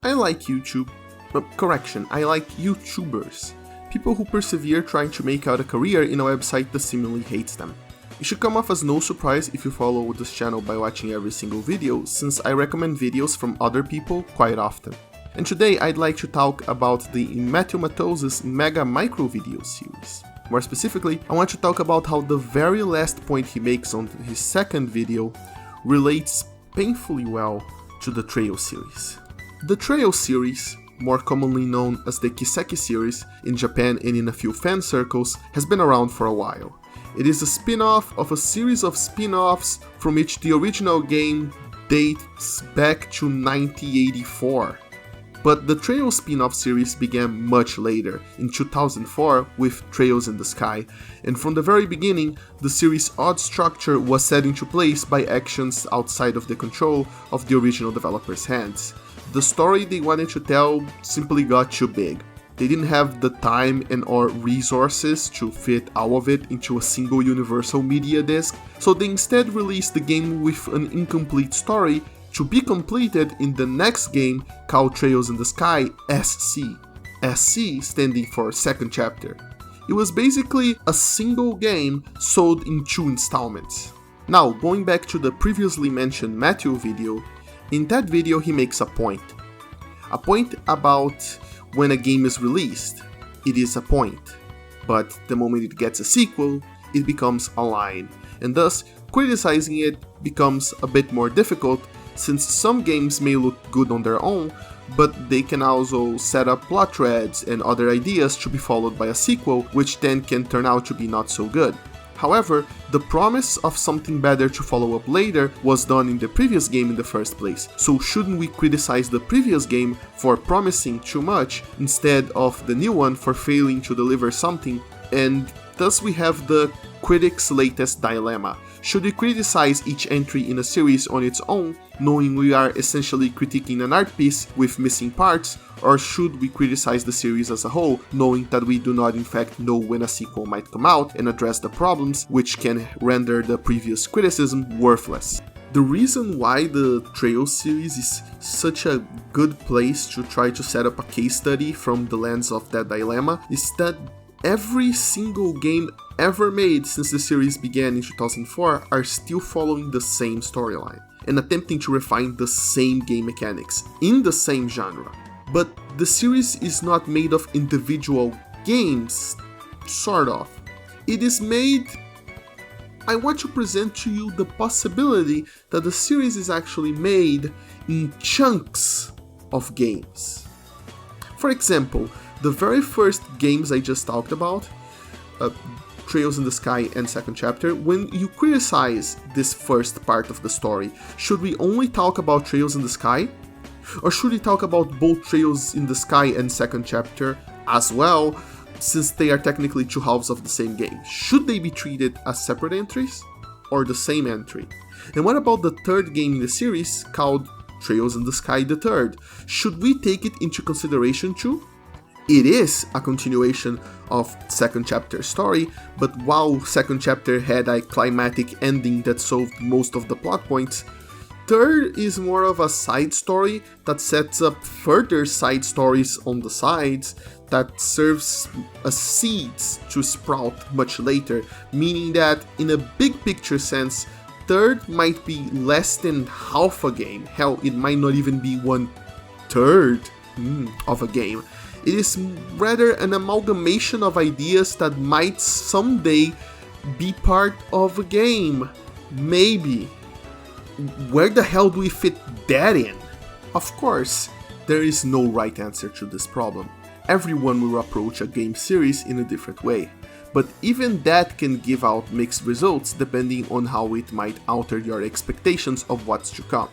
I like YouTube. Correction, I like YouTubers. People who persevere trying to make out a career in a website that seemingly hates them. It should come off as no surprise if you follow this channel by watching every single video, since I recommend videos from other people quite often. And today I'd like to talk about the Matthew Matos' Mega Micro Video series. More specifically, I want to talk about how the very last point he makes on his second video relates painfully well to the Trail series. The Trail series, more commonly known as the Kiseki series in Japan and in a few fan circles, has been around for a while. It is a spin-off of a series of spin-offs from which the original game dates back to 1984. But the Trail spin-off series began much later, in 2004 with Trails in the Sky, and from the very beginning, the series' odd structure was set into place by actions outside of the control of the original developers' hands. The story they wanted to tell simply got too big. They didn't have the time and or resources to fit all of it into a single universal media disc, so they instead released the game with an incomplete story to be completed in the next game called Trails in the Sky SC. SC standing for second chapter. It was basically a single game sold in 2 installments. Now, going back to the previously mentioned Matthew video, in that video he makes a point. A point about when a game is released. It is a point. But the moment it gets a sequel, it becomes a line. And thus, criticizing it becomes a bit more difficult, since some games may look good on their own, but they can also set up plot threads and other ideas to be followed by a sequel, which then can turn out to be not so good. However, the promise of something better to follow up later was done in the previous game in the first place, so shouldn't we criticize the previous game for promising too much instead of the new one for failing to deliver something? And thus we have the Critic's latest dilemma. Should we criticize each entry in a series on its own, knowing we are essentially critiquing an art piece with missing parts, or should we criticize the series as a whole, knowing that we do not in fact know when a sequel might come out and address the problems which can render the previous criticism worthless? The reason why the Trail series is such a good place to try to set up a case study from the lens of that dilemma is that every single game ever made since the series began in 2004 are still following the same storyline and attempting to refine the same game mechanics in the same genre. But the series is not made of individual games, sort of. It is made... I want to present to you the possibility that the series is actually made in chunks of games. For example, the very first games I just talked about, Trails in the Sky and second chapter, when you criticize this first part of the story, should we only talk about Trails in the Sky? Or should we talk about both Trails in the Sky and second chapter as well, since they are technically 2 halves of the same game? Should they be treated as separate entries or the same entry? And what about the third game in the series called Trails in the Sky the Third? Should we take it into consideration too? It is a continuation of second chapter story, but while second chapter had a climactic ending that solved most of the plot points, third is more of a side story that sets up further side stories on the sides that serves as seeds to sprout much later, meaning that in a big picture sense, third might be less than half a game. Hell, it might not even be 1/3 of a game. It is rather an amalgamation of ideas that might someday be part of a game. Maybe. Where the hell do we fit that in? Of course, there is no right answer to this problem. Everyone will approach a game series in a different way, but even that can give out mixed results depending on how it might alter your expectations of what's to come.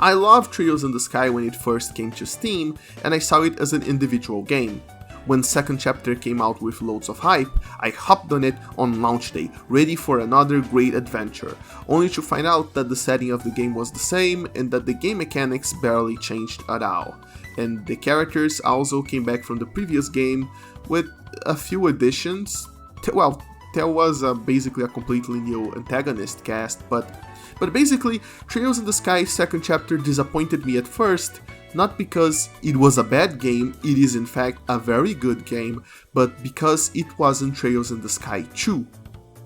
I loved Trails in the Sky when it first came to Steam, and I saw it as an individual game. When second chapter came out with loads of hype, I hopped on it on launch day, ready for another great adventure, only to find out that the setting of the game was the same and that the game mechanics barely changed at all. And the characters also came back from the previous game with a few additions, there was basically a completely new antagonist cast, but basically, Trails in the Sky second chapter disappointed me at first, not because it was a bad game, it is in fact a very good game, but because it wasn't Trails in the Sky 2.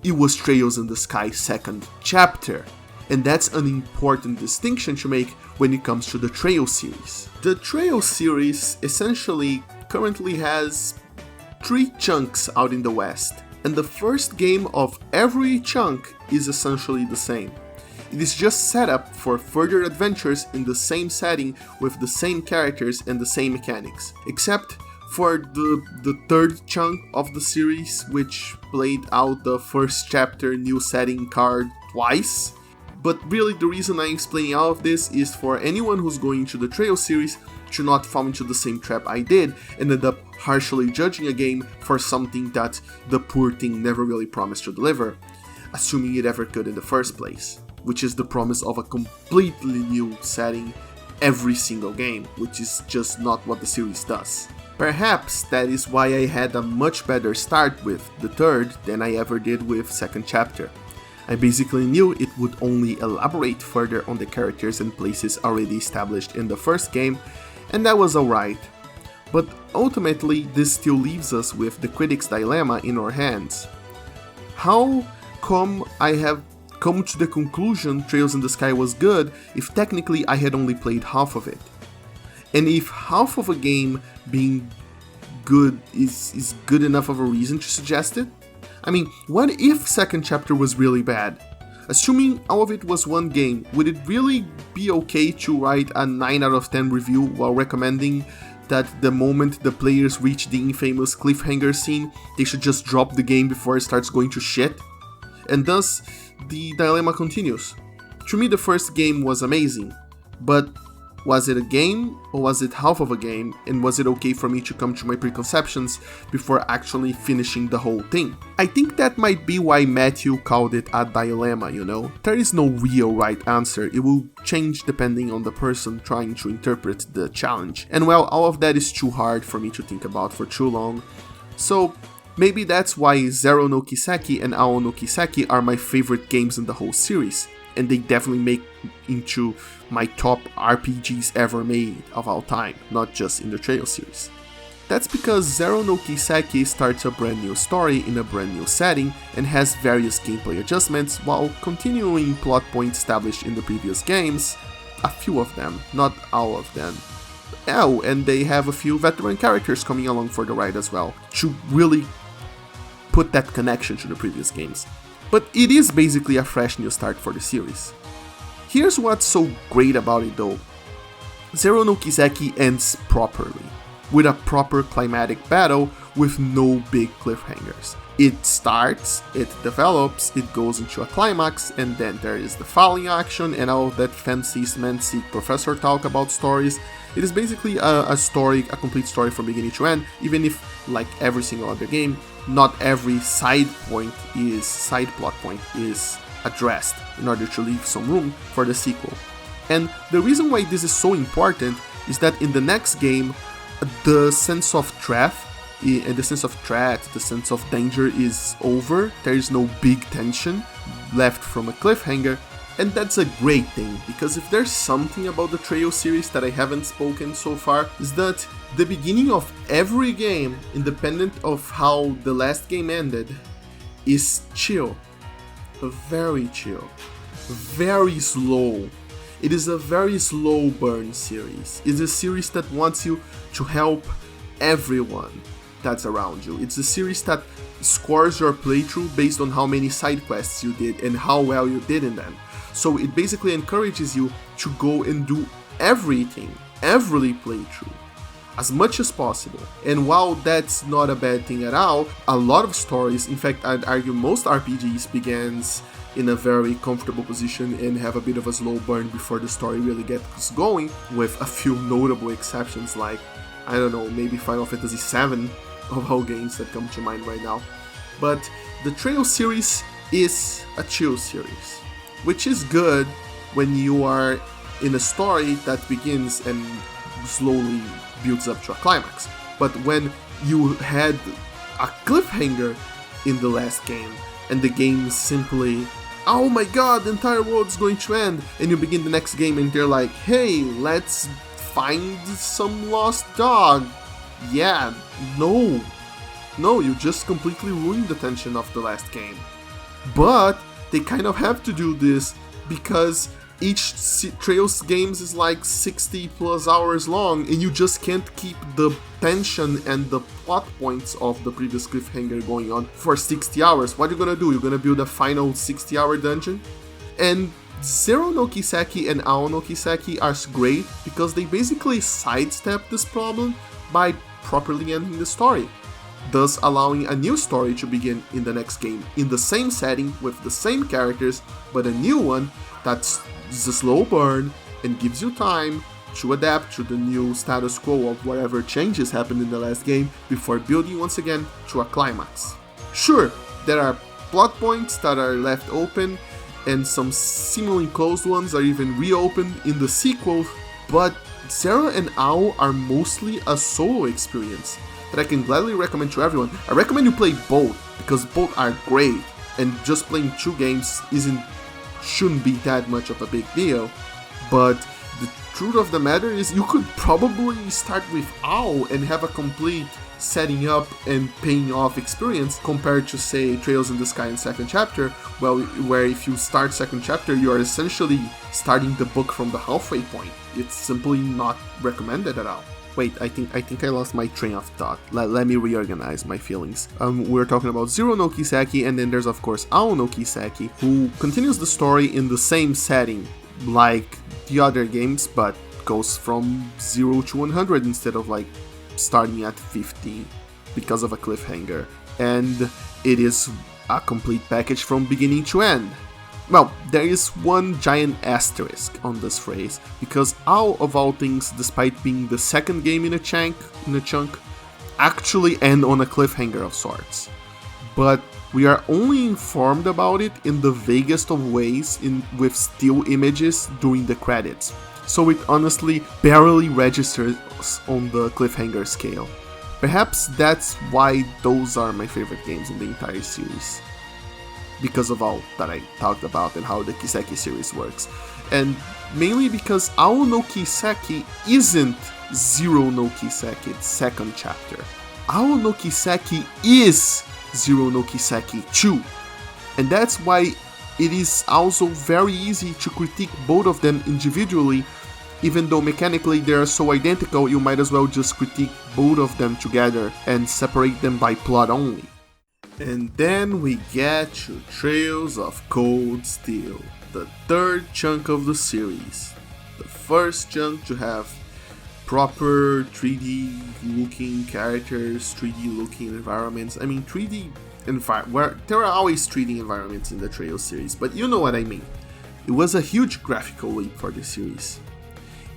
It was Trails in the Sky second chapter. And that's an important distinction to make when it comes to the Trail series. The Trail series essentially currently has 3 chunks out in the West, and the first game of every chunk is essentially the same. It is just set up for further adventures in the same setting with the same characters and the same mechanics, except for the third chunk of the series, which played out the first chapter new setting card twice. But really the reason I'm explaining all of this is for anyone who's going into the Trail series to not fall into the same trap I did and end up harshly judging a game for something that the poor thing never really promised to deliver, assuming it ever could in the first place, which is the promise of a completely new setting every single game, which is just not what the series does. Perhaps that is why I had a much better start with the third than I ever did with second chapter. I basically knew it would only elaborate further on the characters and places already established in the first game, and that was alright. But ultimately, this still leaves us with the critic's dilemma in our hands. How come I have come to the conclusion Trails in the Sky was good if technically I had only played half of it? And if half of a game being good is good enough of a reason to suggest it? I mean, what if second chapter was really bad? Assuming all of it was one game, would it really be okay to write a 9 out of 10 review while recommending that the moment the players reach the infamous cliffhanger scene, they should just drop the game before it starts going to shit? And thus, the dilemma continues. To me, the first game was amazing, but was it a game or was it half of a game, and was it okay for me to come to my preconceptions before actually finishing the whole thing? I think that might be why Matthew called it a dilemma, you know? There is no real right answer, it will change depending on the person trying to interpret the challenge. And well, all of that is too hard for me to think about for too long, so maybe that's why Zero no Kiseki and Ao no Kiseki are my favorite games in the whole series, and they definitely make into my top RPGs ever made of all time, not just in the Trail series. That's because Zero no Kiseki starts a brand new story in a brand new setting and has various gameplay adjustments while continuing plot points established in the previous games, a few of them, not all of them. Oh, and they have a few veteran characters coming along for the ride as well, to really put that connection to the previous games. But it is basically a fresh new start for the series. Here's what's so great about it though. Zero no Kiseki ends properly, with a proper climatic battle with no big cliffhangers. It starts, it develops, it goes into a climax, and then there is the falling action and all that fancy semantic professor talk about stories. It is basically a story, a complete story from beginning to end, even if, like every single other game, not every side plot point is addressed in order to leave some room for the sequel. And the reason why this is so important is that in the next game, the sense of threat, the sense of danger is over. There is no big tension left from a cliffhanger, and that's a great thing, because if there's something about the Trail series that I haven't spoken so far, is that the beginning of every game, independent of how the last game ended, is chill. Very chill. Very slow. It is a very slow burn series. It's a series that wants you to help everyone that's around you. It's a series that scores your playthrough based on how many side quests you did and how well you did in them. So it basically encourages you to go and do everything, every playthrough, as much as possible. And while that's not a bad thing at all, a lot of stories, in fact I'd argue most RPGs, begins in a very comfortable position and have a bit of a slow burn before the story really gets going, with a few notable exceptions like, I don't know, maybe Final Fantasy VII of all games that come to mind right now. But the Trail series is a chill series, which is good when you are in a story that begins and slowly builds up to a climax. But when you had a cliffhanger in the last game, and the game is simply, oh my god, the entire world's going to end, and you begin the next game and they're like, hey, let's find some lost dog. Yeah, no, you just completely ruined the tension of the last game. But they kind of have to do this because each Trails games is like 60 plus hours long, and you just can't keep the tension and the plot points of the previous cliffhanger going on for 60 hours. What are you gonna do? You're gonna build a final 60-hour dungeon? And Zero no Kiseki and Ao no Kiseki are great because they basically sidestep this problem by properly ending the story, thus allowing a new story to begin in the next game, in the same setting, with the same characters, but a new one that's a slow burn and gives you time to adapt to the new status quo of whatever changes happened in the last game before building once again to a climax. Sure, there are plot points that are left open, and some seemingly closed ones are even reopened in the sequel, but Zero and Ao are mostly a solo experience that I can gladly recommend to everyone. I recommend you play both, because both are great, and just playing 2 games shouldn't be that much of a big deal. But the truth of the matter is, you could probably start with Ao and have a complete setting up and paying off experience compared to, say, Trails in the Sky and Second Chapter, where if you start Second Chapter, you are essentially starting the book from the halfway point. It's simply not recommended at all. Wait, I think I lost my train of thought. Let me reorganize my feelings. We're talking about Zero no Kiseki, and then there's of course Ao no Kiseki, who continues the story in the same setting like the other games, but goes from 0 to 100 instead of like starting at 50 because of a cliffhanger. And it is a complete package from beginning to end. Well, there is one giant asterisk on this phrase, because Ao, of all things, despite being the second game in a chunk, actually end on a cliffhanger of sorts. But we are only informed about it in the vaguest of ways with still images during the credits, so it honestly barely registers on the cliffhanger scale. Perhaps that's why those are my favorite games in the entire series, because of all that I talked about and how the Kiseki series works. And mainly because Ao no Kiseki isn't Zero no Kiseki's second chapter. Ao no Kiseki is Zero no Kiseki 2. And that's why it is also very easy to critique both of them individually. Even though mechanically they are so identical, you might as well just critique both of them together and separate them by plot only. And then we get to Trails of Cold Steel, the third chunk of the series. The first chunk to have proper 3D looking characters, 3D looking environments. I mean, 3D where there are always 3D environments in the Trails series, but you know what I mean. It was a huge graphical leap for the series.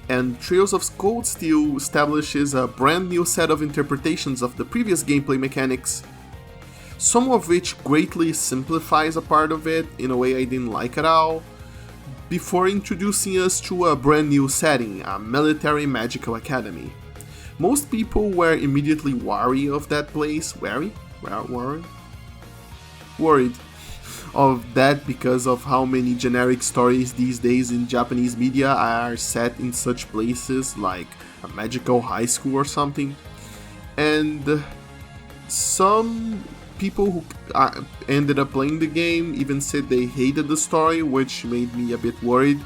And Trails of Cold Steel establishes a brand new set of interpretations of the previous gameplay mechanics, some of which greatly simplifies a part of it in a way I didn't like at all, before introducing us to a brand new setting, a military magical academy. Most people were immediately wary of that place, worried of that because of how many generic stories these days in Japanese media are set in such places like a magical high school or something. And some people who ended up playing the game even said they hated the story, which made me a bit worried.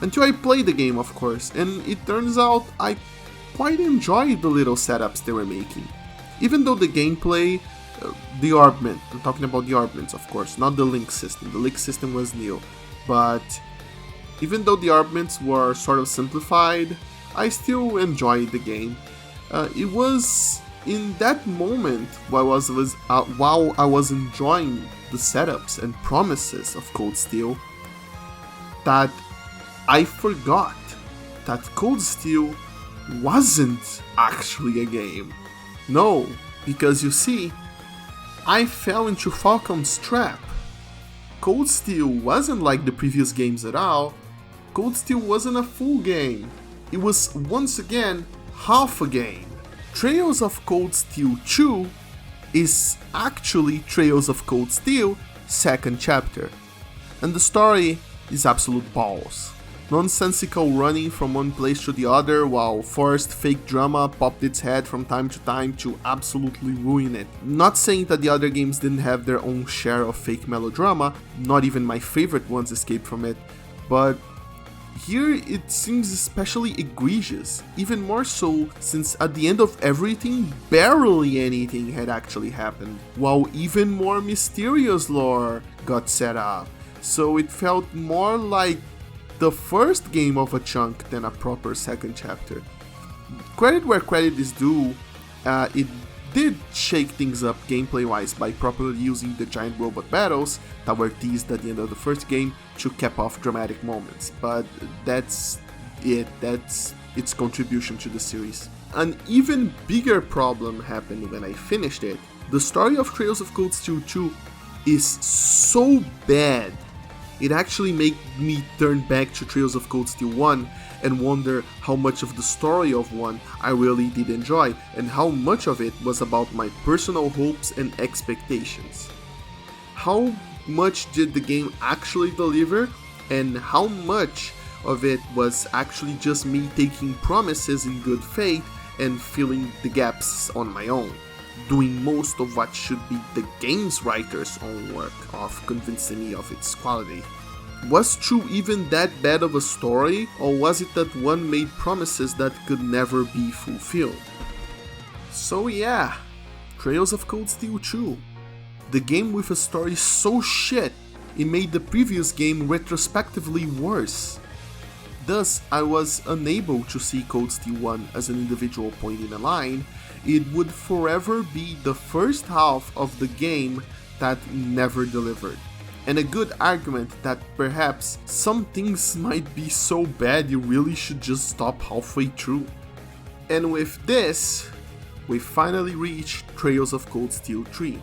Until I played the game, of course, and it turns out I quite enjoyed the little setups they were making. Even though the gameplay, the orbment, I'm talking about the orbments of course, not the link system. The link system was new, but even though the orbments were sort of simplified, I still enjoyed the game. It was in that moment, while I was enjoying the setups and promises of Cold Steel, that I forgot that Cold Steel wasn't actually a game. No, because you see, I fell into Falcom's trap. Cold Steel wasn't like the previous games at all. Cold Steel wasn't a full game. It was once again half a game. Trails of Cold Steel 2 is actually Trails of Cold Steel second chapter. And the story is absolute balls. Nonsensical running from one place to the other while forced fake drama popped its head from time to time to absolutely ruin it. Not saying that the other games didn't have their own share of fake melodrama, not even my favorite ones escaped from it, but here it seems especially egregious, even more so since at the end of everything, barely anything had actually happened, while even more mysterious lore got set up, so it felt more like the first game of a chunk than a proper second chapter. Credit where credit is due, it did shake things up gameplay wise by properly using the giant robot battles that were teased at the end of the first game to cap off dramatic moments, but that's its contribution to the series. An even bigger problem happened when I finished it. The story of Trails of Cold Steel 2 is so bad, it actually made me turn back to Trails of Cold Steel 1 and wonder how much of the story of 1 I really did enjoy, and how much of it was about my personal hopes and expectations. How much did the game actually deliver, and how much of it was actually just me taking promises in good faith and filling the gaps on my own, doing most of what should be the game's writer's own work of convincing me of its quality. Was True even that bad of a story, or was it that one made promises that could never be fulfilled? So yeah, Trails of Cold Steel 2. The game with a story so shit, it made the previous game retrospectively worse. Thus, I was unable to see Cold Steel 1 as an individual point in a line. It would forever be the first half of the game that never delivered. And a good argument that perhaps some things might be so bad you really should just stop halfway through. And with this, we finally reached Trails of Cold Steel 3.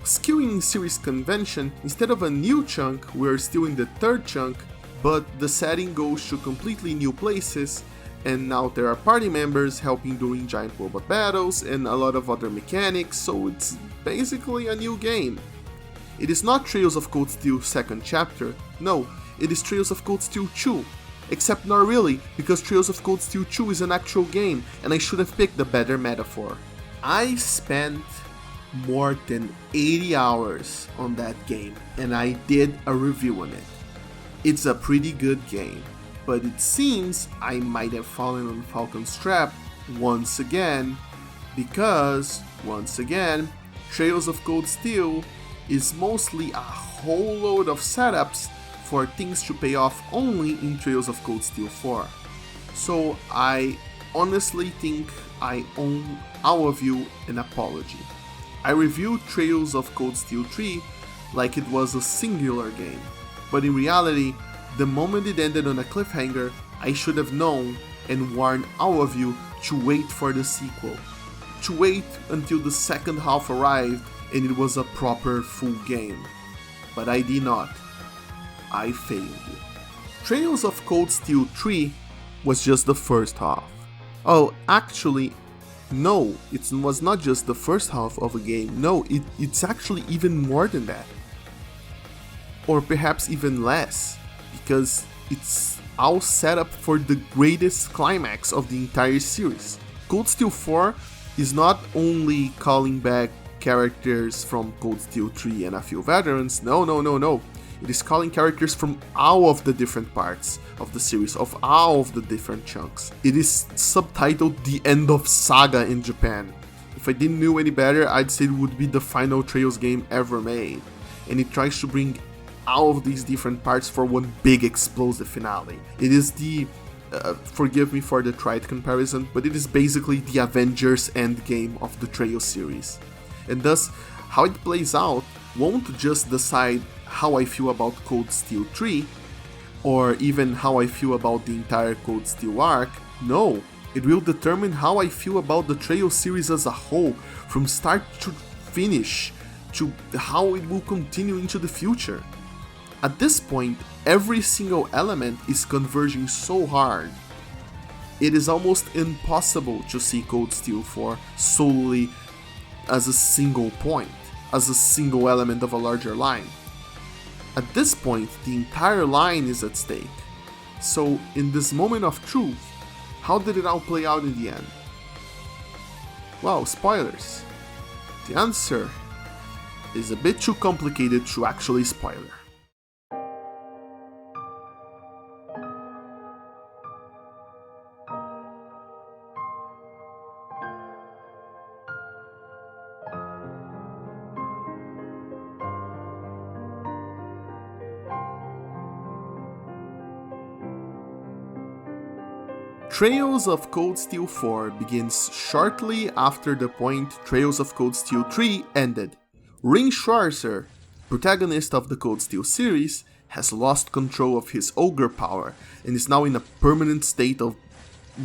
Skewing series convention, instead of a new chunk, we're still in the third chunk, but the setting goes to completely new places, and now there are party members helping during giant robot battles and a lot of other mechanics, so it's basically a new game. It is not Trails of Cold Steel second chapter, no, it is Trails of Cold Steel 2. Except not really, because Trails of Cold Steel 2 is an actual game, and I should have picked a better metaphor. I spent more than 80 hours on that game, and I did a review on it. It's a pretty good game, but it seems I might have fallen on Falcom's trap once again, because, once again, Trails of Cold Steel is mostly a whole load of setups for things to pay off only in Trails of Cold Steel 4. So I honestly think I owe all of you an apology. I reviewed Trails of Cold Steel 3 like it was a singular game, but in reality, the moment it ended on a cliffhanger, I should have known and warned all of you to wait for the sequel. To wait until the second half arrived and it was a proper full game. But I did not. I failed you. Trails of Cold Steel 3 was just the first half. Oh, actually, no, it was not just the first half of a game. No, it's actually even more than that. Or perhaps even less, because it's all set up for the greatest climax of the entire series. Cold Steel 4 is not only calling back characters from Cold Steel 3 and a few veterans, no. It is calling characters from all of the different parts of the series, of all of the different chunks. It is subtitled The End of Saga in Japan. If I didn't know any better, I'd say it would be the final Trails game ever made. And it tries to bring all of these different parts for one big explosive finale. It is the forgive me for the trite comparison, but it is basically the Avengers Endgame of the Trails series. And thus, how it plays out won't just decide how I feel about Cold Steel 3, or even how I feel about the entire Cold Steel arc. No, it will determine how I feel about the Trails series as a whole, from start to finish, to how it will continue into the future. At this point, every single element is converging so hard. It is almost impossible to see Cold Steel 4 solely as a single point, as a single element of a larger line. At this point, the entire line is at stake. So, in this moment of truth, how did it all play out in the end? Well, spoilers. The answer is a bit too complicated to actually spoiler. Trails of Cold Steel 4 begins shortly after the point Trails of Cold Steel 3 ended. Ring Schwarzer, protagonist of the Cold Steel series, has lost control of his ogre power and is now in a permanent state of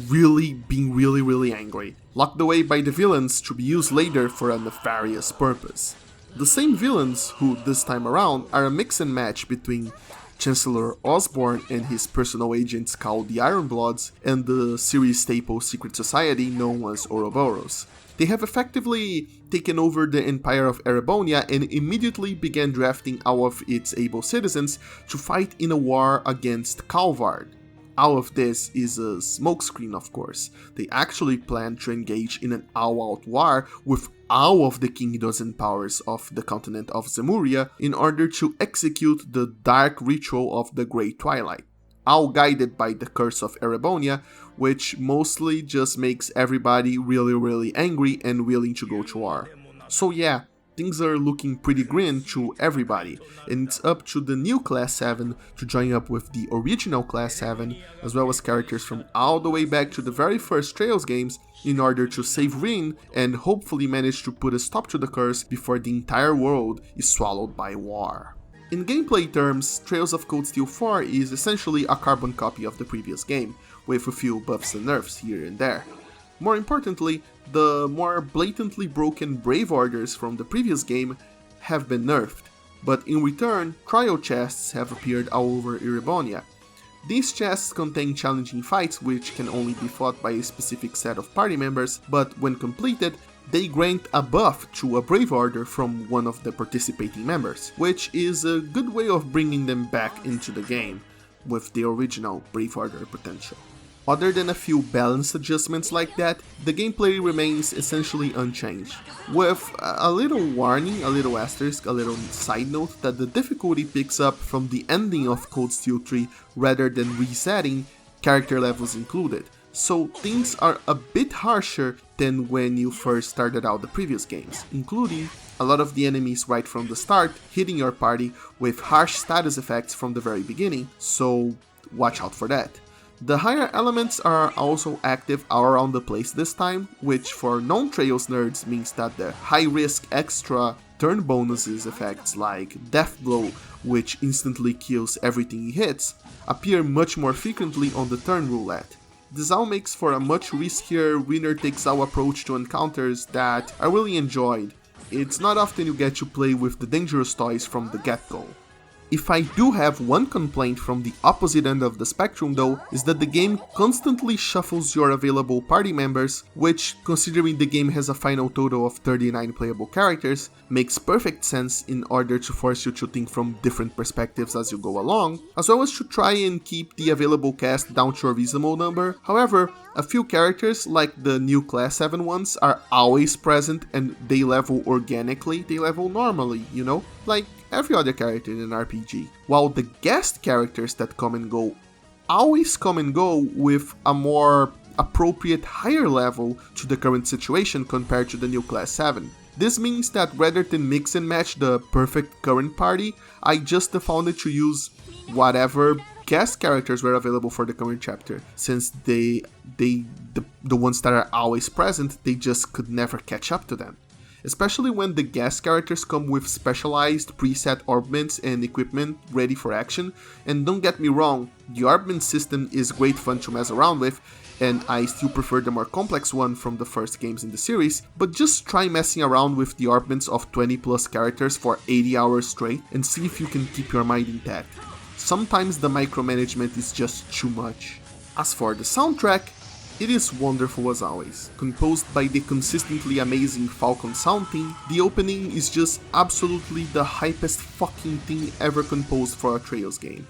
being really angry, locked away by the villains to be used later for a nefarious purpose. The same villains who, this time around, are a mix and match between Chancellor Osborn and his personal agents called the Ironbloods and the series staple secret society known as Ouroboros. They have effectively taken over the Empire of Erebonia and immediately began drafting all of its able citizens to fight in a war against Calvard. All of this is a smokescreen, of course. They actually plan to engage in an all-out war with all of the kingdoms and powers of the continent of Zemuria in order to execute the dark ritual of the Great Twilight, all guided by the Curse of Erebonia, which mostly just makes everybody really angry and willing to go to war. So yeah, things are looking pretty grim to everybody, and it's up to the new Class 7 to join up with the original Class 7, as well as characters from all the way back to the very first Trails games, in order to save Rin and hopefully manage to put a stop to the curse before the entire world is swallowed by war. In gameplay terms, Trails of Cold Steel 4 is essentially a carbon copy of the previous game, with a few buffs and nerfs here and there. More importantly, the more blatantly broken Brave Orders from the previous game have been nerfed, but in return, trial chests have appeared all over Erebonia. These chests contain challenging fights which can only be fought by a specific set of party members, but when completed, they grant a buff to a Brave Order from one of the participating members, which is a good way of bringing them back into the game, with the original Brave Order potential. Other than a few balance adjustments like that, the gameplay remains essentially unchanged, with a little warning, a little asterisk, a little side note that the difficulty picks up from the ending of Cold Steel 3 rather than resetting, character levels included, so things are a bit harsher than when you first started out the previous games, including a lot of the enemies right from the start hitting your party with harsh status effects from the very beginning, so watch out for that. The higher elements are also active all around the place this time, which for non-Trails nerds means that the high-risk extra turn bonuses effects like Death Blow, which instantly kills everything he hits, appear much more frequently on the turn roulette. This all makes for a much riskier winner-takes-all approach to encounters that I really enjoyed. It's not often you get to play with the dangerous toys from the get-go. If I do have one complaint from the opposite end of the spectrum though, is that the game constantly shuffles your available party members, which, considering the game has a final total of 39 playable characters, makes perfect sense in order to force you to think from different perspectives as you go along, as well as to try and keep the available cast down to a reasonable number. However, a few characters, like the new Class 7 ones, are always present and they level organically, they level normally, you know? Like every other character in an RPG. While the guest characters that come and go always come and go with a more appropriate higher level to the current situation compared to the new Class 7. This means that rather than mix and match the perfect current party, I just defaulted to use whatever guest characters were available for the current chapter, since the ones that are always present, they just could never catch up to them. Especially when the guest characters come with specialized preset orbments and equipment ready for action, and don't get me wrong, the orbment system is great fun to mess around with, and I still prefer the more complex one from the first games in the series, but just try messing around with the orbments of 20 plus characters for 80 hours straight and see if you can keep your mind intact. Sometimes the micromanagement is just too much. As for the soundtrack, It is wonderful as always. Composed by the consistently amazing Falcom sound team, the opening is just absolutely the hypest fucking thing ever composed for a Trails game.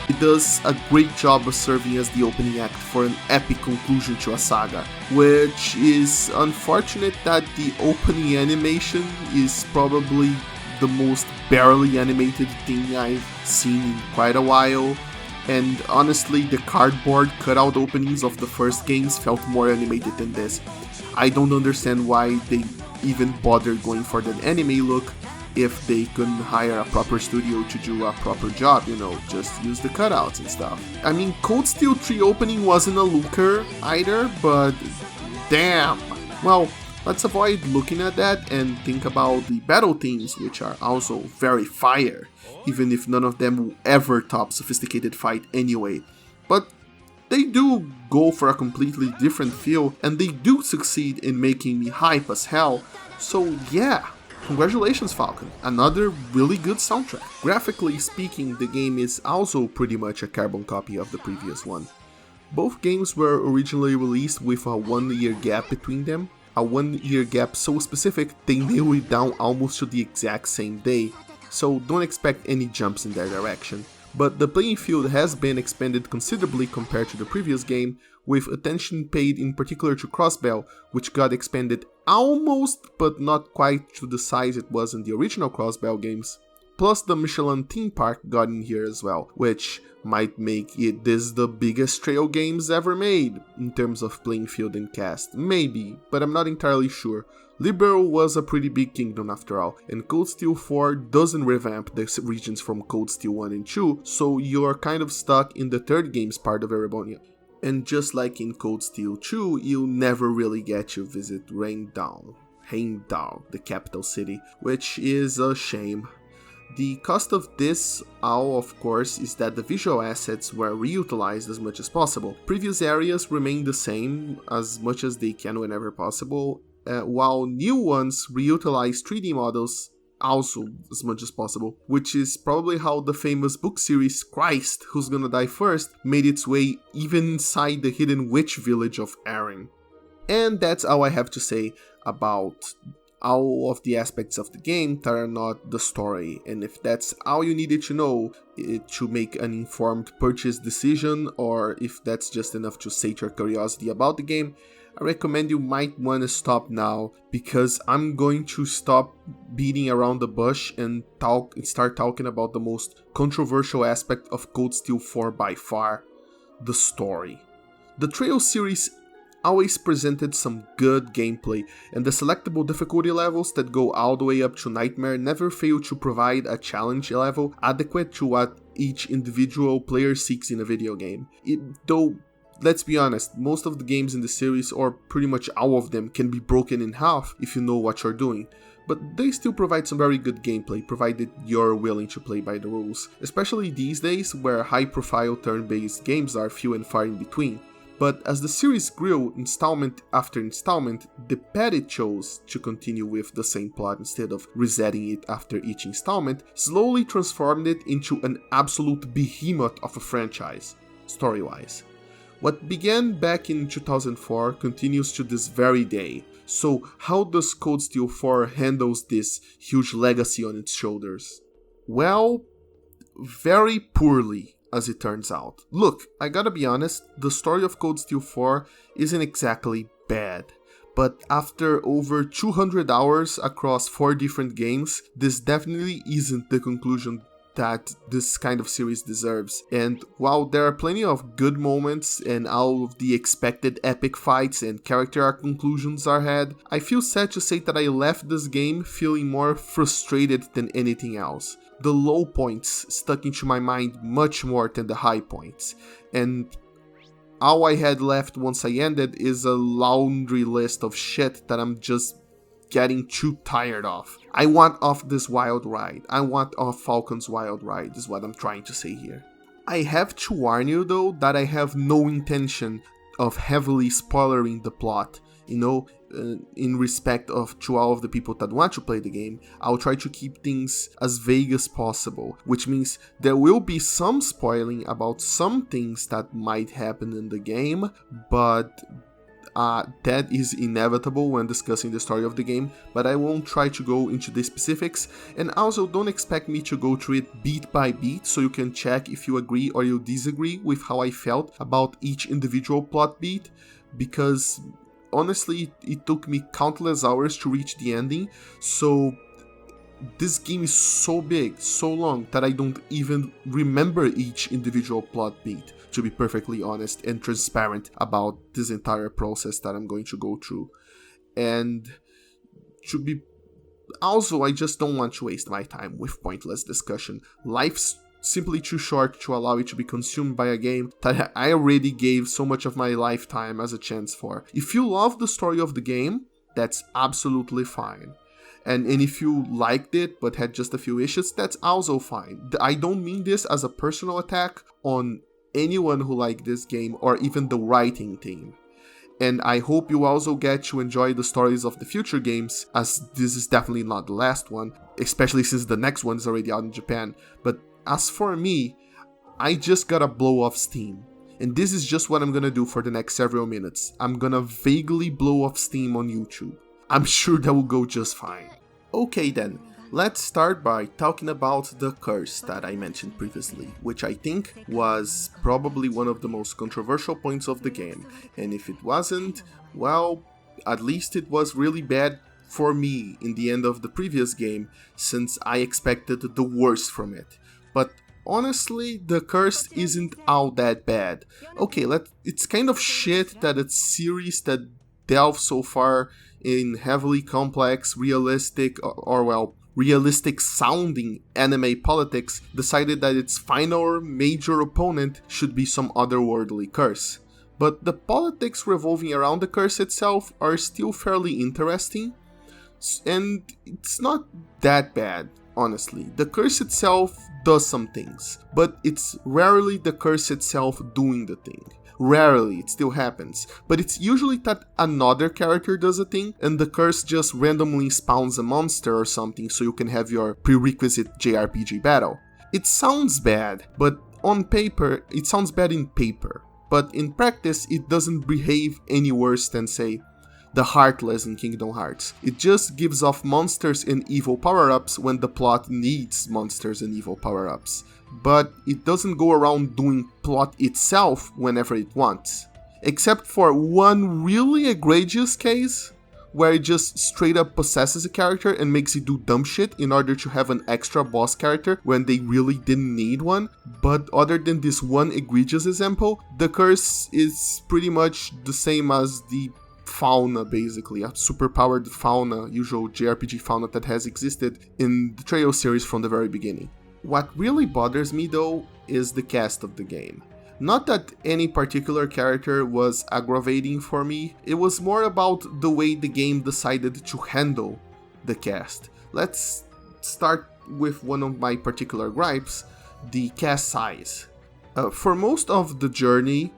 It does a great job of serving as the opening act for an epic conclusion to a saga, which is unfortunate that the opening animation is probably the most barely animated thing I've seen in quite a while, and honestly the cardboard cutout openings of the first games felt more animated than this. I don't understand why they even bothered going for that anime look if they couldn't hire a proper studio to do a proper job, just use the cutouts and stuff. I mean, Cold Steel 3 opening wasn't a looker either, but damn. Well, let's avoid looking at that and think about the battle themes, which are also very fire, even if none of them will ever top Sophisticated Fight anyway. But they do go for a completely different feel, and they do succeed in making me hype as hell, so yeah. Congratulations, Falcom, another really good soundtrack. Graphically speaking, the game is also pretty much a carbon copy of the previous one. Both games were originally released with a 1-year gap between them, a 1-year gap so specific they nailed it down almost to the exact same day, so don't expect any jumps in their direction. But the playing field has been expanded considerably compared to the previous game, with attention paid in particular to Crossbell, which got expanded almost but not quite to the size it was in the original Crossbell games. Plus the Michelin theme park got in here as well, which might make it this the biggest trail games ever made in terms of playing field and cast, maybe, but I'm not entirely sure. Liberal was a pretty big kingdom after all, and Cold Steel 4 doesn't revamp the regions from Cold Steel 1 and 2, so you're kind of stuck in the third game's part of Erebonia. And just like in Cold Steel 2, you'll never really get to visit Heimdall, the capital city, which is a shame. The cost of this all, of course, is that the visual assets were reutilized as much as possible. Previous areas remain the same as much as they can whenever possible, while new ones reutilize 3D models also as much as possible, which is probably how the famous book series Christ, Who's Gonna Die First made its way even inside the hidden witch village of Erin. And that's all I have to say about all of the aspects of the game that are not the story, and if that's all you needed to know to make an informed purchase decision, or if that's just enough to sate your curiosity about the game, I recommend you might want to stop now, because I'm going to stop beating around the bush and start talking about the most controversial aspect of Cold Steel 4 by far, the story. The Trail series always presented some good gameplay, and the selectable difficulty levels that go all the way up to Nightmare never fail to provide a challenge level adequate to what each individual player seeks in a video game. Though, let's be honest, most of the games in the series, or pretty much all of them, can be broken in half if you know what you're doing. But they still provide some very good gameplay, provided you're willing to play by the rules, especially these days where high-profile turn-based games are few and far in between. But as the series grew installment after installment, the path it chose to continue with the same plot instead of resetting it after each installment slowly transformed it into an absolute behemoth of a franchise, story-wise. What began back in 2004 continues to this very day, so how does Cold Steel 4 handles this huge legacy on its shoulders? Well, very poorly, as it turns out. Look, I gotta be honest, the story of Cold Steel 4 isn't exactly bad, but after over 200 hours across 4 different games, this definitely isn't the conclusion that this kind of series deserves. And while there are plenty of good moments and all of the expected epic fights and character arc conclusions are had, I feel sad to say that I left this game feeling more frustrated than anything else. The low points stuck into my mind much more than the high points, and all I had left once I ended is a laundry list of shit that I'm just getting too tired of. I want off this wild ride. I want off Falcom's wild ride, is what I'm trying to say here. I have to warn you though that I have no intention of heavily spoiling the plot. In respect to all of the people that want to play the game, I'll try to keep things as vague as possible, which means there will be some spoiling about some things that might happen in the game, but that is inevitable when discussing the story of the game, but I won't try to go into the specifics, and also don't expect me to go through it beat by beat so you can check if you agree or you disagree with how I felt about each individual plot beat, because honestly, it took me countless hours to reach the ending, so this game is so big, so long, that I don't even remember each individual plot beat, to be perfectly honest and transparent about this entire process that I'm going to go through. And I just don't want to waste my time with pointless discussion. Life's simply too short to allow it to be consumed by a game that I already gave so much of my lifetime as a chance for. If you love the story of the game, that's absolutely fine. And if you liked it but had just a few issues, that's also fine. I don't mean this as a personal attack on anyone who liked this game or even the writing team. And I hope you also get to enjoy the stories of the future games, as this is definitely not the last one, especially since the next one is already out in Japan. But as for me, I just gotta blow off steam. And this is just what I'm gonna do for the next several minutes. I'm gonna vaguely blow off steam on YouTube. I'm sure that will go just fine. Okay then, let's start by talking about the curse that I mentioned previously, which I think was probably one of the most controversial points of the game. And if it wasn't, well, at least it was really bad for me in the end of the previous game, since I expected the worst from it. But honestly, the curse isn't all that bad. Okay, it's kind of shit that a series that delves so far in heavily complex, realistic sounding anime politics decided that its final major opponent should be some otherworldly curse. But the politics revolving around the curse itself are still fairly interesting, and it's not that bad, honestly. The curse itself does some things, but it's rarely the curse itself doing the thing. Rarely, it still happens, but it's usually that another character does a thing and the curse just randomly spawns a monster or something so you can have your prerequisite JRPG battle. It sounds bad, but on paper, it sounds bad in paper, but in practice it doesn't behave any worse than, say, the Heartless in Kingdom Hearts. It just gives off monsters and evil power-ups when the plot needs monsters and evil power-ups. But it doesn't go around doing plot itself whenever it wants. Except for one really egregious case, where it just straight up possesses a character and makes it do dumb shit in order to have an extra boss character when they really didn't need one. But other than this one egregious example, the curse is pretty much the same as the fauna, basically, a superpowered fauna, usual JRPG fauna that has existed in the Trail series from the very beginning. What really bothers me though is the cast of the game. Not that any particular character was aggravating for me, it was more about the way the game decided to handle the cast. Let's start with one of my particular gripes, the cast size. For most of the journey,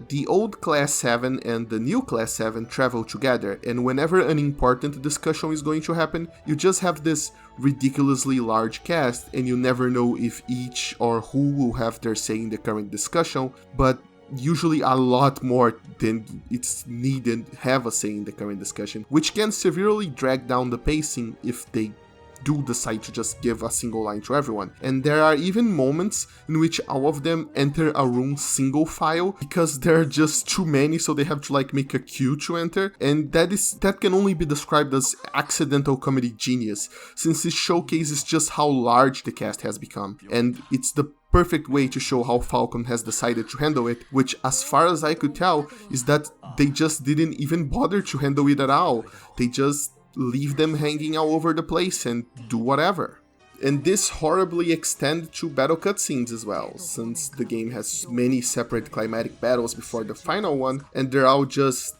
the old Class 7 and the new Class 7 travel together, and whenever an important discussion is going to happen, you just have this ridiculously large cast, and you never know if each or who will have their say in the current discussion, but usually a lot more than it's needed have a say in the current discussion, which can severely drag down the pacing if they do decide to just give a single line to everyone. And there are even moments in which all of them enter a room single file because there are just too many, so they have to make a queue to enter, and that can only be described as accidental comedy genius, since it showcases just how large the cast has become, and it's the perfect way to show how Falcom has decided to handle it, which as far as I could tell is that they just didn't even bother to handle it at all. They just leave them hanging all over the place and do whatever. And this horribly extends to battle cutscenes as well, since the game has many separate climatic battles before the final one, and they're all just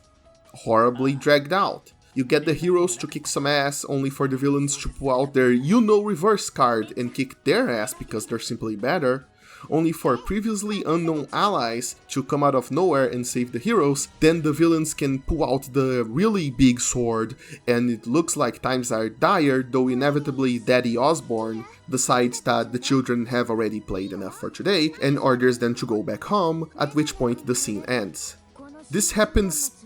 horribly dragged out. You get the heroes to kick some ass, only for the villains to pull out their reverse card and kick their ass because they're simply better, only for previously unknown allies to come out of nowhere and save the heroes. Then the villains can pull out the really big sword, and it looks like times are dire, though inevitably Daddy Osborne decides that the children have already played enough for today and orders them to go back home, at which point the scene ends. This happens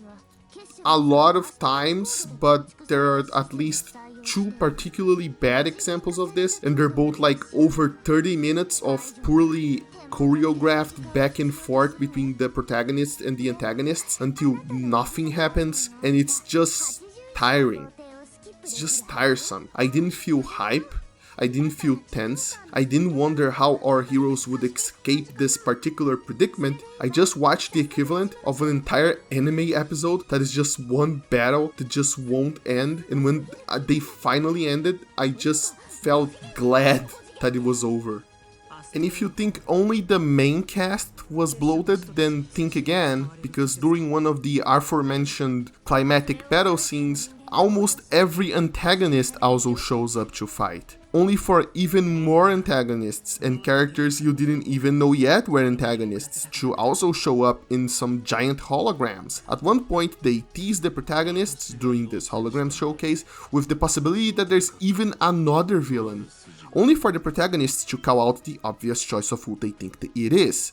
a lot of times, but there are at least 2 particularly bad examples of this, and they're both like over 30 minutes of poorly choreographed back and forth between the protagonists and the antagonists until nothing happens, and it's just tiring. It's just tiresome. I didn't feel hype. I didn't feel tense. I didn't wonder how our heroes would escape this particular predicament. I just watched the equivalent of an entire anime episode that is just one battle that just won't end, and when they finally ended, I just felt glad that it was over. And if you think only the main cast was bloated, then think again, because during one of the aforementioned climatic battle scenes, almost every antagonist also shows up to fight. Only for even more antagonists and characters you didn't even know yet were antagonists to also show up in some giant holograms. At one point, they tease the protagonists during this hologram showcase with the possibility that there's even another villain, only for the protagonists to call out the obvious choice of who they think it is,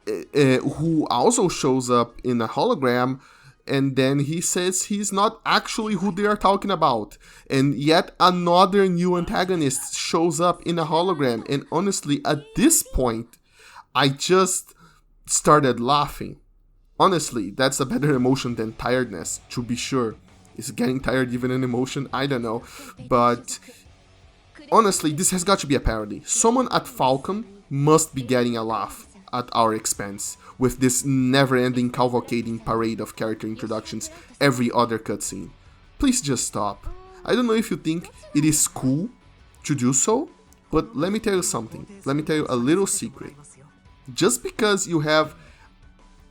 who also shows up in a hologram. And then he says he's not actually who they are talking about. And yet another new antagonist shows up in a hologram. And honestly, at this point, I just started laughing. Honestly, that's a better emotion than tiredness, to be sure. Is getting tired even an emotion? I don't know. But honestly, this has got to be a parody. Someone at Falcom must be getting a laugh at our expense with this never-ending cavalcading parade of character introductions every other cutscene. Please just stop. I don't know if you think it is cool to do so, but let me tell you something. Let me tell you a little secret. Just because you have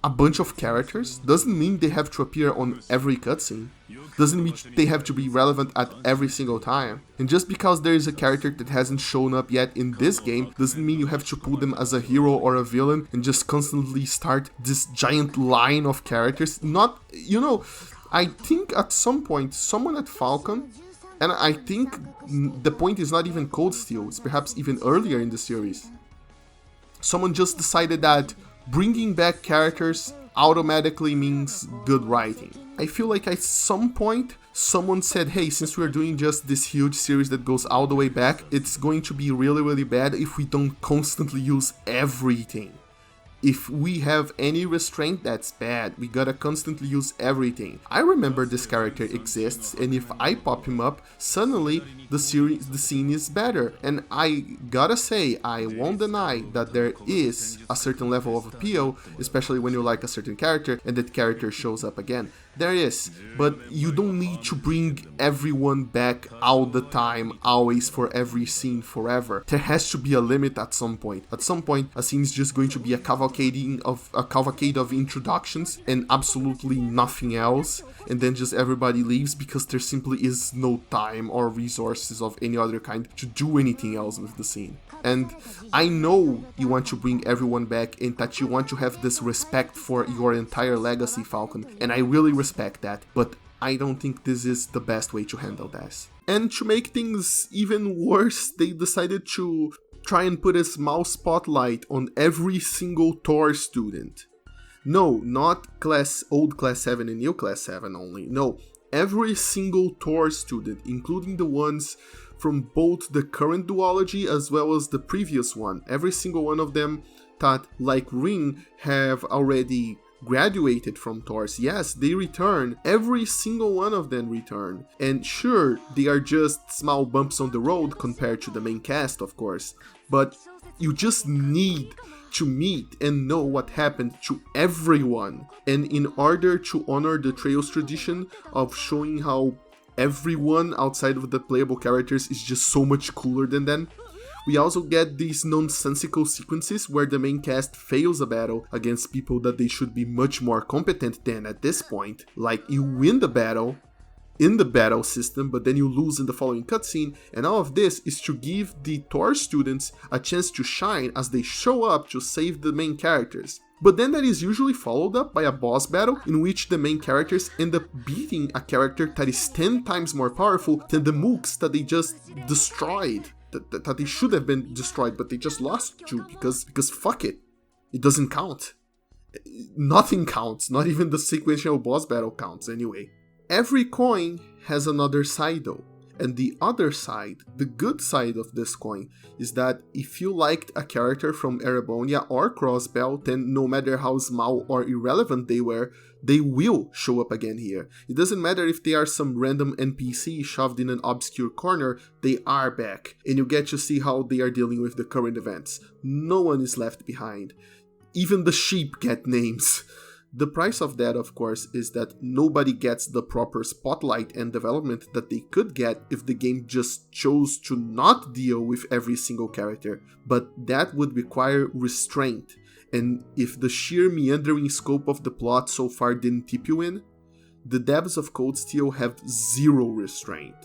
a bunch of characters doesn't mean they have to appear on every cutscene. Doesn't mean they have to be relevant at every single time. And just because there is a character that hasn't shown up yet in this game doesn't mean you have to put them as a hero or a villain and just constantly start this giant line of characters. Not, I think at some point someone at Falcom, and I think the point is not even Cold Steel, it's perhaps even earlier in the series, someone just decided that bringing back characters automatically means good writing. I feel like at some point someone said, hey, since we're doing just this huge series that goes all the way back, it's going to be really, really bad if we don't constantly use everything. If we have any restraint, that's bad. We gotta constantly use everything. I remember this character exists, and if I pop him up, suddenly the scene is better. And I gotta say, I won't deny that there is a certain level of appeal, especially when you like a certain character and that character shows up again. There is, but you don't need to bring everyone back all the time, always, for every scene, forever. There has to be a limit at some point. At some point, a scene is just going to be a cavalcade of introductions and absolutely nothing else, and then just everybody leaves because there simply is no time or resources of any other kind to do anything else with the scene. And I know you want to bring everyone back and that you want to have this respect for your entire legacy, Falcon, and I really respect that, but I don't think this is the best way to handle this. And to make things even worse, they decided to try and put a small spotlight on every single Tor student. No, not old class 7 and new class 7 only, no, every single Tor student, including the ones from both the current duology as well as the previous one. Every single one of them that, like Ring, have already graduated from Tors. Yes, they return. Every single one of them return. And sure, they are just small bumps on the road compared to the main cast, of course. But you just need to meet and know what happened to everyone. And in order to honor the Trails tradition of showing how everyone outside of the playable characters is just so much cooler than them. We also get these nonsensical sequences where the main cast fails a battle against people that they should be much more competent than at this point. Like, you win the battle in the battle system, but then you lose in the following cutscene, and all of this is to give the Tor students a chance to shine as they show up to save the main characters. But then that is usually followed up by a boss battle in which the main characters end up beating a character that is 10 times more powerful than the mooks that they just destroyed. That they should have been destroyed, but they just lost to because fuck it. It doesn't count. Nothing counts, not even the sequential boss battle counts anyway. Every coin has another side though, and the other side, the good side of this coin, is that if you liked a character from Erebonia or Crossbell, then no matter how small or irrelevant they were, they will show up again here. It doesn't matter if they are some random NPC shoved in an obscure corner, they are back, and you get to see how they are dealing with the current events. No one is left behind. Even the sheep get names. The price of that, of course, is that nobody gets the proper spotlight and development that they could get if the game just chose to not deal with every single character, but that would require restraint, and if the sheer meandering scope of the plot so far didn't tip you in, the devs of Cold Steel have zero restraint.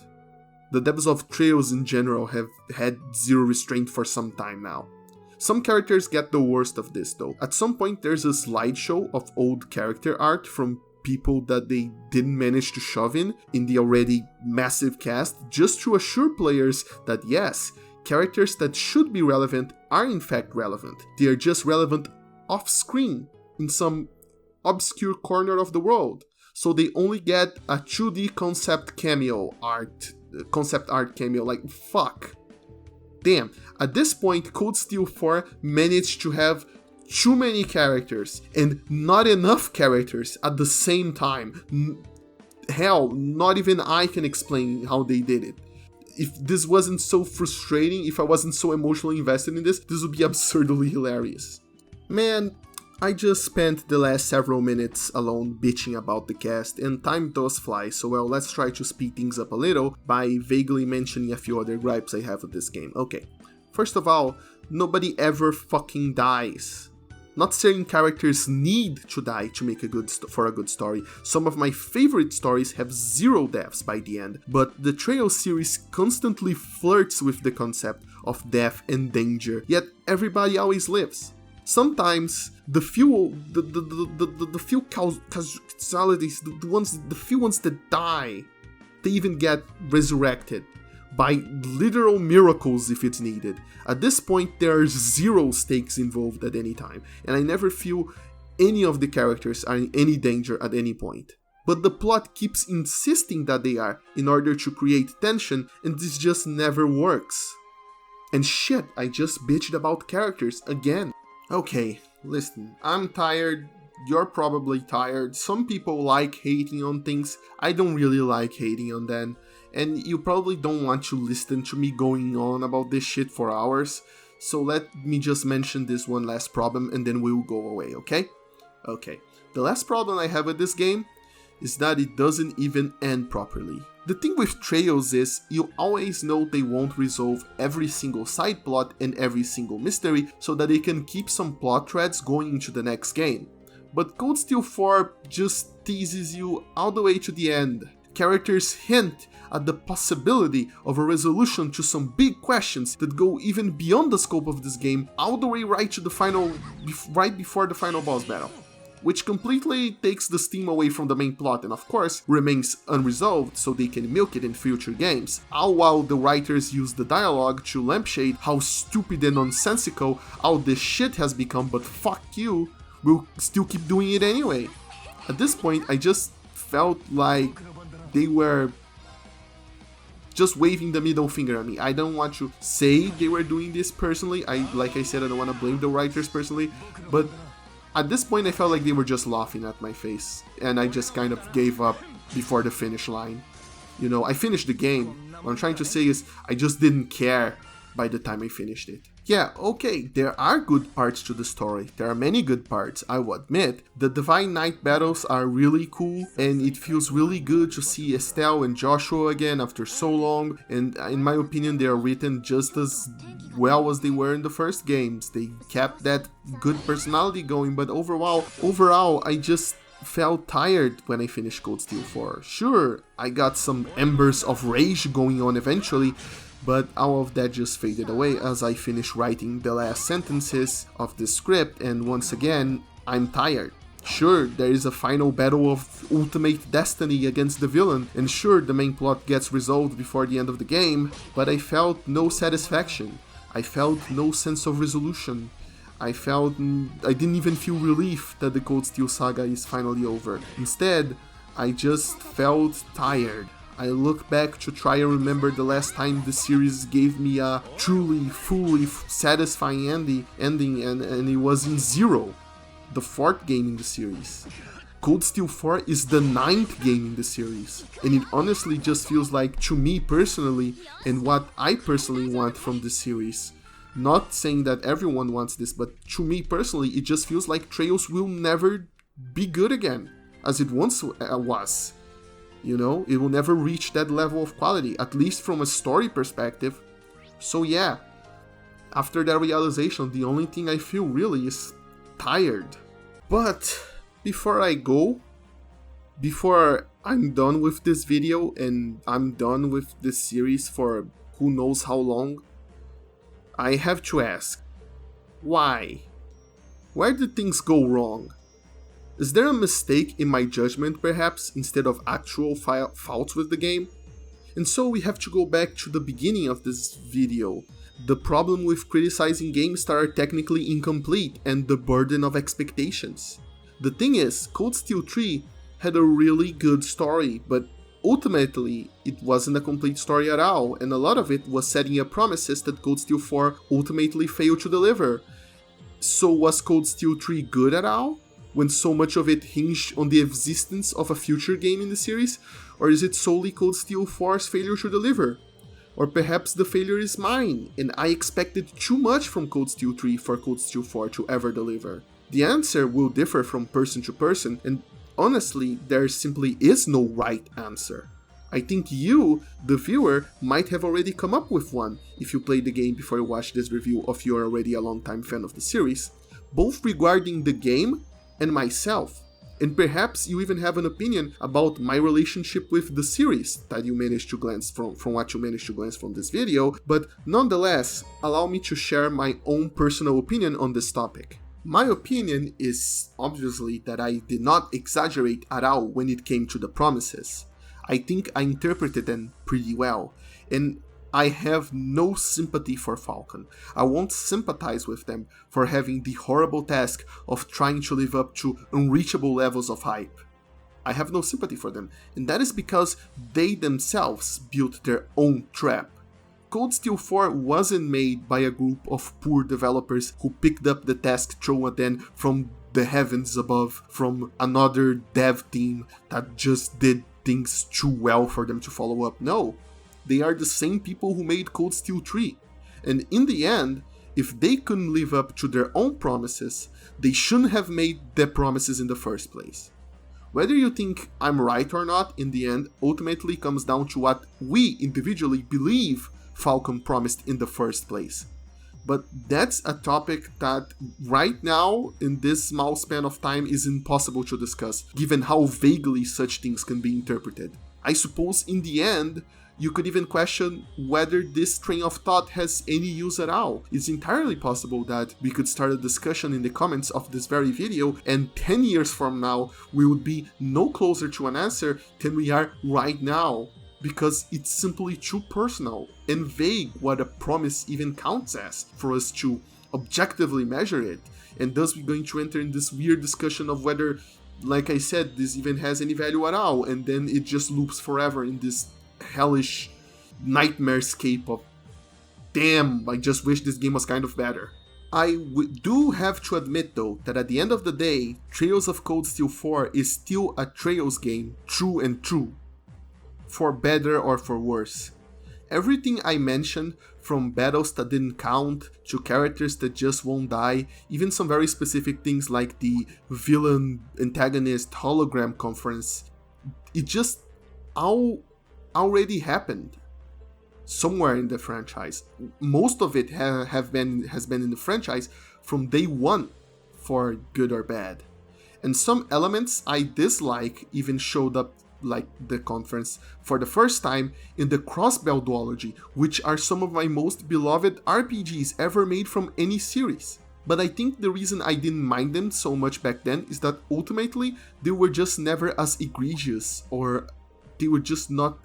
The devs of Trails in general have had zero restraint for some time now. Some characters get the worst of this though. At some point there's a slideshow of old character art from people that they didn't manage to shove in the already massive cast, just to assure players that yes, characters that should be relevant are in fact relevant. They are just relevant off-screen in some obscure corner of the world. So they only get a 2D concept art cameo, like fuck. Damn, at this point, Cold Steel 4 managed to have too many characters and not enough characters at the same time. Hell, not even I can explain how they did it. If this wasn't so frustrating, if I wasn't so emotionally invested in this would be absurdly hilarious. Man, I just spent the last several minutes alone bitching about the cast, and time does fly, so well, let's try to speed things up a little by vaguely mentioning a few other gripes I have with this game. Okay, first of all, nobody ever fucking dies. Not certain characters need to die to make for a good story. Some of my favorite stories have 0 deaths by the end, but the Trails series constantly flirts with the concept of death and danger, yet everybody always lives. Sometimes the few casualties, the few ones that die, they even get resurrected by literal miracles if it's needed. At this point, there are 0 stakes involved at any time, and I never feel any of the characters are in any danger at any point. But the plot keeps insisting that they are, in order to create tension, and this just never works. And shit, I just bitched about characters again. Okay, listen, I'm tired, you're probably tired, some people like hating on things, I don't really like hating on them, and you probably don't want to listen to me going on about this shit for hours, so let me just mention this one last problem and then we'll go away, okay? Okay, the last problem I have with this game is that it doesn't even end properly. The thing with Trails is, you always know they won't resolve every single side plot and every single mystery so that they can keep some plot threads going into the next game. But Cold Steel 4 just teases you all the way to the end. Characters hint at the possibility of a resolution to some big questions that go even beyond the scope of this game, all the way right before the final boss battle, which completely takes the steam away from the main plot and of course remains unresolved so they can milk it in future games, all while the writers use the dialogue to lampshade how stupid and nonsensical all this shit has become, but fuck you, we'll still keep doing it anyway. At this point, I just felt like they were just waving the middle finger at me. I don't want to say they were doing this personally, like I said, I don't want to blame the writers personally, but at this point, I felt like they were just laughing at my face, and I just kind of gave up before the finish line. You know, I finished the game. What I'm trying to say is, I just didn't care by the time I finished it. Yeah, okay, there are good parts to the story. There are many good parts, I will admit. The Divine Knight battles are really cool, and it feels really good to see Estelle and Joshua again after so long, and in my opinion they are written just as well as they were in the first games. They kept that good personality going, but overall I just felt tired when I finished Cold Steel 4. Sure, I got some embers of rage going on eventually, but all of that just faded away as I finished writing the last sentences of the script, and once again, I'm tired. Sure, there is a final battle of ultimate destiny against the villain, and sure, the main plot gets resolved before the end of the game, but I felt no satisfaction. I felt no sense of resolution. I didn't even feel relief that the Cold Steel saga is finally over. Instead, I just felt tired. I look back to try and remember the last time the series gave me a truly, fully satisfying ending, and it was in Zero, the 4th game in the series. Cold Steel 4 is the 9th game in the series, and it honestly just feels like, to me personally, and what I personally want from the series. Not saying that everyone wants this, but to me personally, it just feels like Trails will never be good again, as it once was. You know, it will never reach that level of quality, at least from a story perspective. So yeah, after that realization, the only thing I feel really is tired. But before I'm done with this video and I'm done with this series for who knows how long, I have to ask, why? Where did things go wrong? Is there a mistake in my judgment perhaps, instead of actual faults with the game? And so we have to go back to the beginning of this video, the problem with criticizing games that are technically incomplete and the burden of expectations. The thing is, Cold Steel 3 had a really good story, but ultimately it wasn't a complete story at all, and a lot of it was setting up promises that Cold Steel 4 ultimately failed to deliver. So was Cold Steel 3 good at all, when so much of it hinged on the existence of a future game in the series? Or is it solely Cold Steel 4's failure to deliver? Or perhaps the failure is mine, and I expected too much from Cold Steel 3 for Cold Steel 4 to ever deliver? The answer will differ from person to person, and honestly, there simply is no right answer. I think you, the viewer, might have already come up with one if you played the game before you watched this review, if you're already a long-time fan of the series, both regarding the game and myself. And perhaps you even have an opinion about my relationship with the series that you managed to glance from what you managed to glance from this video, but nonetheless, allow me to share my own personal opinion on this topic. My opinion is obviously that I did not exaggerate at all when it came to the promises. I think I interpreted them pretty well, and I have no sympathy for Falcom. I won't sympathize with them for having the horrible task of trying to live up to unreachable levels of hype. I have no sympathy for them, and that is because they themselves built their own trap. Cold Steel 4 wasn't made by a group of poor developers who picked up the task thrown at them from the heavens above, from another dev team that just did things too well for them to follow up. No. They are the same people who made Cold Steel 3. And in the end, if they couldn't live up to their own promises, they shouldn't have made their promises in the first place. Whether you think I'm right or not, in the end, ultimately comes down to what we individually believe Falcom promised in the first place. But that's a topic that right now, in this small span of time, is impossible to discuss, given how vaguely such things can be interpreted. I suppose in the end, you could even question whether this train of thought has any use at all. It's entirely possible that we could start a discussion in the comments of this very video, and 10 years from now, we would be no closer to an answer than we are right now, because it's simply too personal and vague what a promise even counts as for us to objectively measure it. And thus we're going to enter in this weird discussion of whether, like I said, this even has any value at all, and then it just loops forever in this hellish nightmarescape of, damn, I just wish this game was kind of better. I do have to admit though that at the end of the day, Trails of Cold Steel 4 is still a Trails game, true and true, for better or for worse. Everything I mentioned from battles that didn't count to characters that just won't die, even some very specific things like the villain antagonist hologram conference. It just all already happened somewhere in the franchise. Most of it has been in the franchise from day one, for good or bad. And some elements I dislike even showed up, like the conference, for the first time in the Crossbell duology, which are some of my most beloved RPGs ever made from any series. But I think the reason I didn't mind them so much back then is that ultimately they were just never as egregious, or they were just not,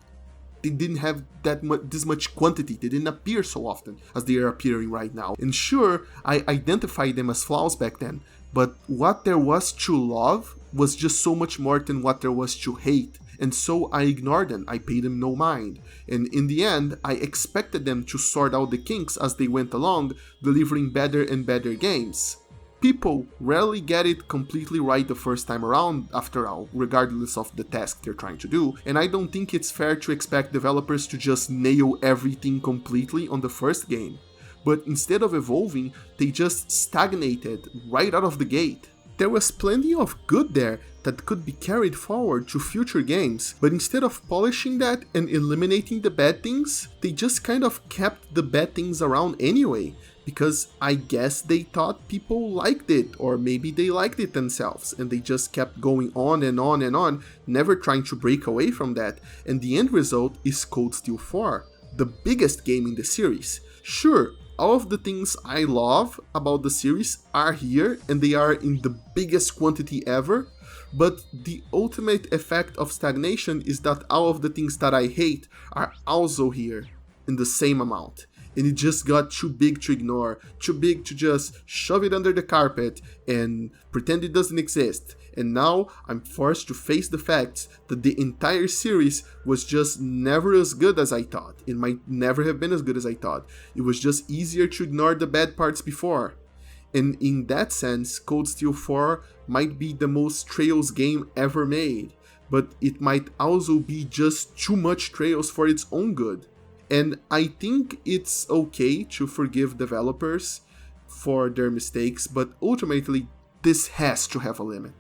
they didn't have this much quantity, they didn't appear so often as they are appearing right now. And sure, I identified them as flaws back then, but what there was to love was just so much more than what there was to hate. And so I ignored them, I paid them no mind. And in the end, I expected them to sort out the kinks as they went along, delivering better and better games. People rarely get it completely right the first time around, after all, regardless of the task they're trying to do, and I don't think it's fair to expect developers to just nail everything completely on the first game. But instead of evolving, they just stagnated right out of the gate. There was plenty of good there that could be carried forward to future games, but instead of polishing that and eliminating the bad things, they just kind of kept the bad things around anyway, because I guess they thought people liked it, or maybe they liked it themselves, and they just kept going on and on and on, never trying to break away from that, and the end result is Cold Steel 4, the biggest game in the series. Sure, all of the things I love about the series are here, and they are in the biggest quantity ever, but the ultimate effect of stagnation is that all of the things that I hate are also here in the same amount. And it just got too big to ignore, too big to just shove it under the carpet and pretend it doesn't exist. And now I'm forced to face the facts that the entire series was just never as good as I thought. It might never have been as good as I thought. It was just easier to ignore the bad parts before. And in that sense, Cold Steel 4 might be the most Trails game ever made, but it might also be just too much Trails for its own good. And I think it's okay to forgive developers for their mistakes, but ultimately this has to have a limit.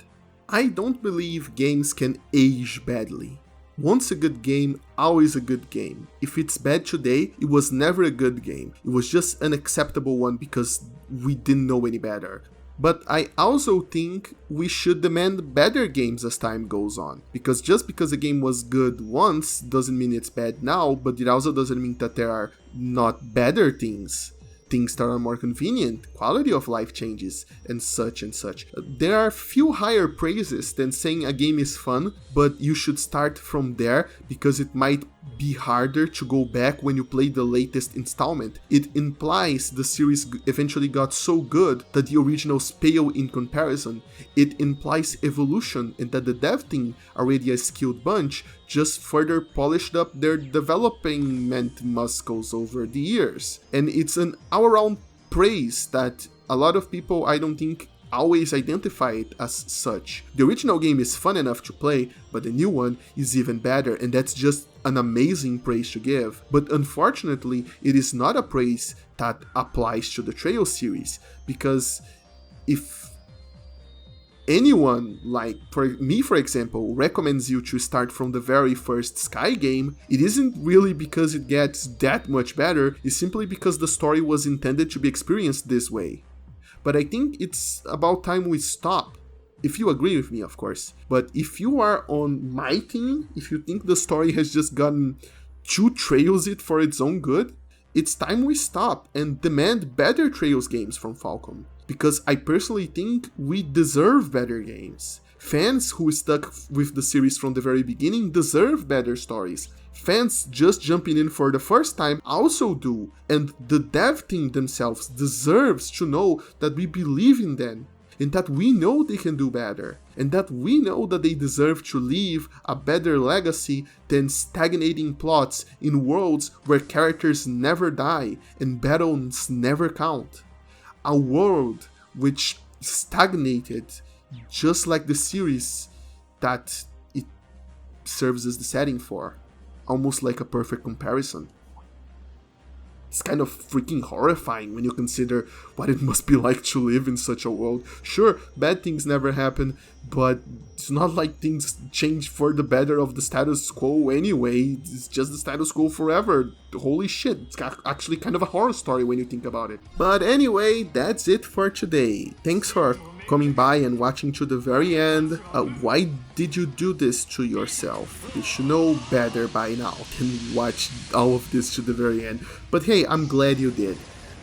I don't believe games can age badly. Once a good game, always a good game. If it's bad today, it was never a good game. It was just an acceptable one because we didn't know any better. But I also think we should demand better games as time goes on. Because just because a game was good once doesn't mean it's bad now, but it also doesn't mean that there are not better things. Things that are more convenient, quality of life changes, and such and such. There are few higher praises than saying a game is fun, but you should start from there because it might be harder to go back when you play the latest installment. It implies the series eventually got so good that the originals pale in comparison. It implies evolution and that the dev team, already a skilled bunch, just further polished up their development muscles over the years. And it's an all-around praise that a lot of people, I don't think, always identify it as such. The original game is fun enough to play, but the new one is even better, and that's just an amazing praise to give. But unfortunately, it is not a praise that applies to the Trails series, because if anyone, like for me for example, recommends you to start from the very first Sky game, it isn't really because it gets that much better, it's simply because the story was intended to be experienced this way. But I think it's about time we stop. If you agree with me, of course. But if you are on my team, if you think the story has just gotten too Trails-y for its own good, it's time we stop and demand better Trails games from Falcom. Because I personally think we deserve better games. Fans who stuck with the series from the very beginning deserve better stories. Fans just jumping in for the first time also do, and the dev team themselves deserves to know that we believe in them, and that we know they can do better, and that we know that they deserve to leave a better legacy than stagnating plots in worlds where characters never die and battles never count. A world which stagnated just like the series that it serves as the setting for. Almost like a perfect comparison. It's kind of freaking horrifying when you consider what it must be like to live in such a world. Sure, bad things never happen, but it's not like things change for the better of the status quo anyway. It's just the status quo forever. Holy shit, it's actually kind of a horror story when you think about it. But anyway, that's it for today. Thanks for coming by and watching to the very end. Why did you do this to yourself? You should know better by now than watch all of this to the very end. But hey, I'm glad you did.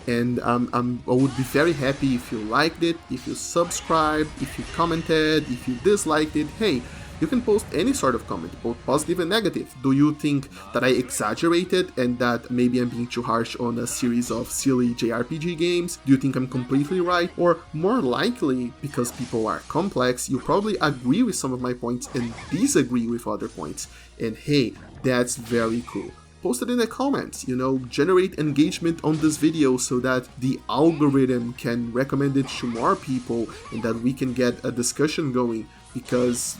And I would be very happy if you liked it, if you subscribed, if you commented, if you disliked it. Hey, you can post any sort of comment, both positive and negative. Do you think that I exaggerated and that maybe I'm being too harsh on a series of silly JRPG games? Do you think I'm completely right? Or more likely, because people are complex, you probably agree with some of my points and disagree with other points. And hey, that's very cool. Post it in the comments, generate engagement on this video so that the algorithm can recommend it to more people and that we can get a discussion going, because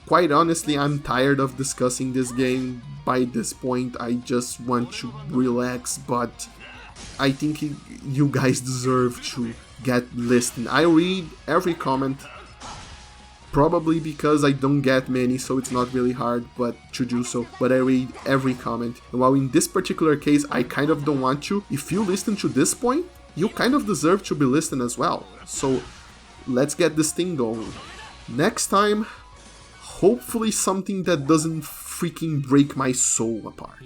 quite honestly, I'm tired of discussing this game by this point. I just want to relax, but I think you guys deserve to get listened. I read every comment, probably because I don't get many, so it's not really hard to do so, but I read every comment. And while in this particular case, I kind of don't want to, if you listen to this point, you kind of deserve to be listened as well. So let's get this thing going. Next time, hopefully something that doesn't freaking break my soul apart.